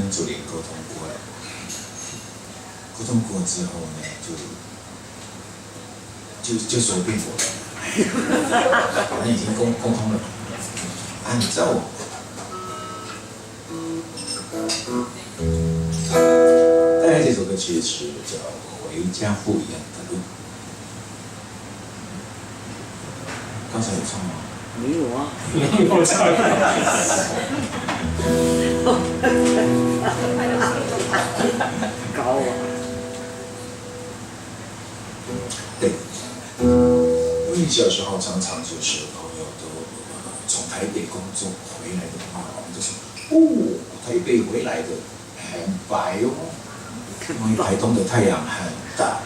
跟主灵沟通过了，沟通过之后呢，就说变我了，反正已经沟通了，按照带来这首歌曲是叫《回家不一样的路》，刚才有唱吗？没有啊，我操！高啊！对，因为小时候常常就是朋友都从台北工作回来的话，我们就说，哦，台北回来的很白哦，因为台东的太阳很大，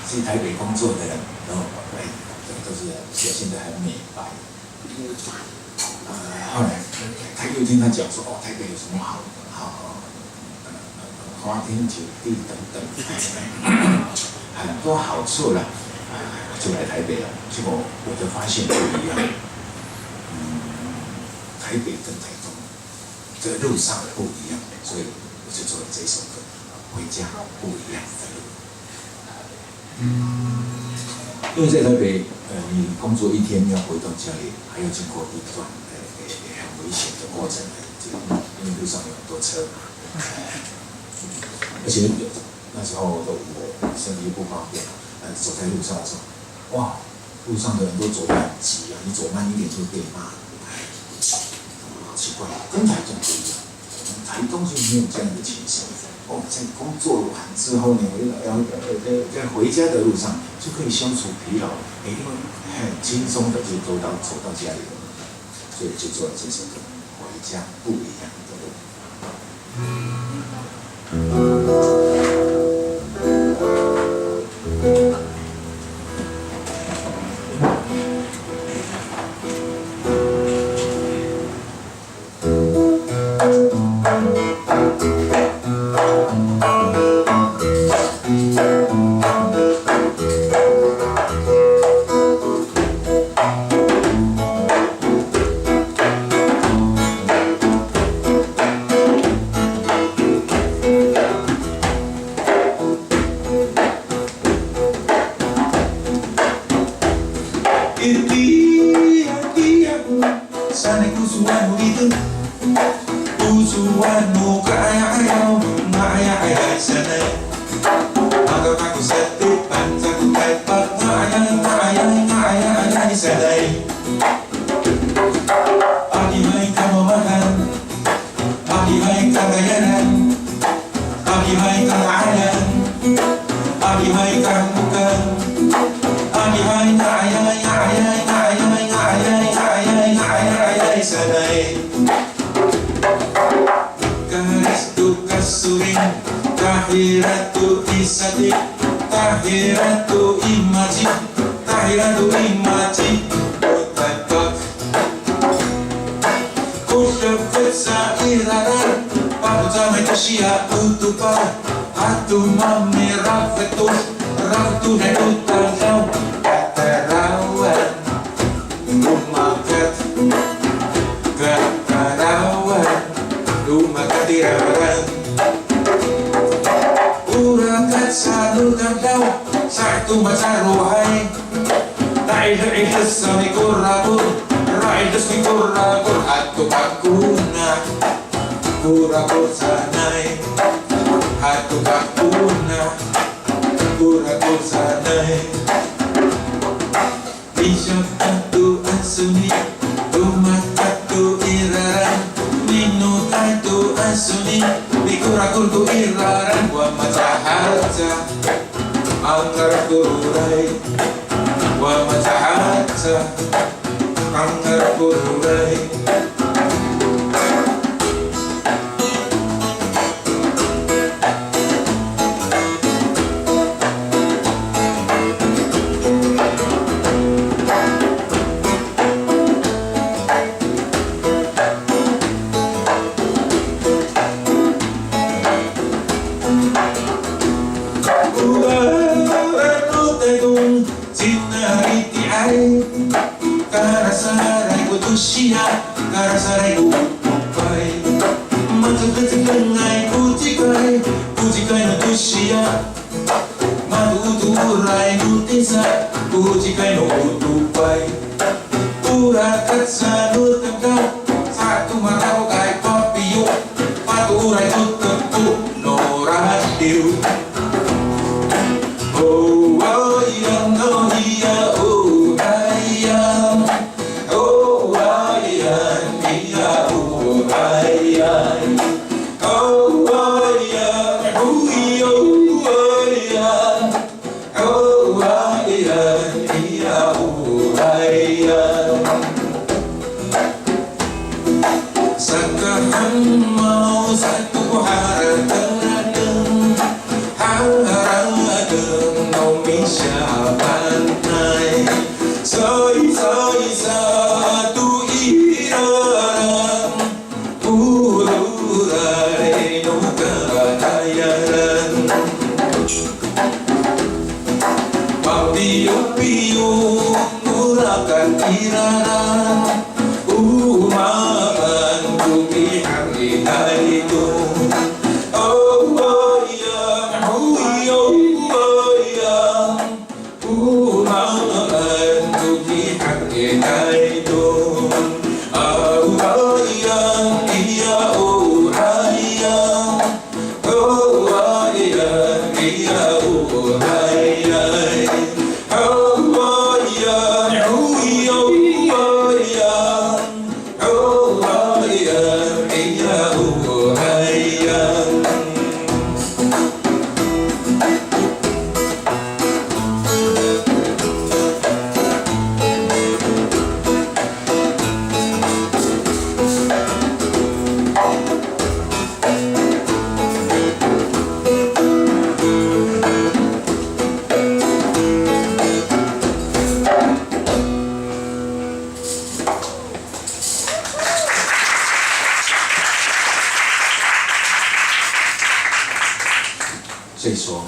所以台北工作的人都是表现得很美白。后来他又听他讲说，哦，台北有什么好花天酒地等等，很多好处啦，就来台北了。结果我就发现不一样，台北跟台东这路上不一样，所以我就做了这首歌《回家不一样的路》。因为在台北，你工作一天要回到家里，还要经过一段很危险的过程，因为路上有很多车，而且那时候的我身体不方便，走在路上的时候，哇，路上的人都走得很急啊，你走慢一点就被骂，好奇怪，跟台中不一样，台东就没有这样的情形。哦，在工作完之后呢，在回家的路上就可以消除疲劳，因为很轻松的就走到家里了，所以就做了这首歌《回家不一样的路》。Sana kusuan itu kusuan muka ayaw ngayay sana Agak aku setipan satu tepat ngayay sana Adi baik kamu makan Adi baik kagayaran Adi baik kagayaran Adi baik kamukan Adi baik ngayay sanay Karistu kasurin Tahiratu isati Tahiratu imaji Tahiratu imaji Utapak Kusyafet sa iraran Paputamay tasya utupa Atu mami rafetu Rafetu na utalaw Katarawan Umakat Katarawan Lumakatiraran Urakat sa lutang daw Sa tumasaruhay Nailihis sa mikurabur Railus mikurabur At tukakuna Kurabur sanay At tukakuna Kurabur sanay Bishopatu asuni Tumatatu iraran Minutatu asuni Bikurakultu iraran Wa matahaja Anggar kururai Wa matahaja Anggar kururai Karasaray ko tumupay Magkakating ng ay siya matuturay nutisa kujikai no utupay urakat sa nutangkaw sa tumataw kay papiyo maturay nutangko no radio oh ayam no iya oh ayam oh ayam iya oh ayam oh ayam oh iyo ayam oh ayam iya oh ayam sakahan mau satu haradeng haradeng no misya pantai soi satu irang ururai no katayaran papiyo murakan irang umakan bumi hari itu oh ayam oh ayam umakan bumi hari itu oh ayam iya oh ayam oh ayam iya oh ayam oh ayam oh ayam oh ayam iya oh ayam所以说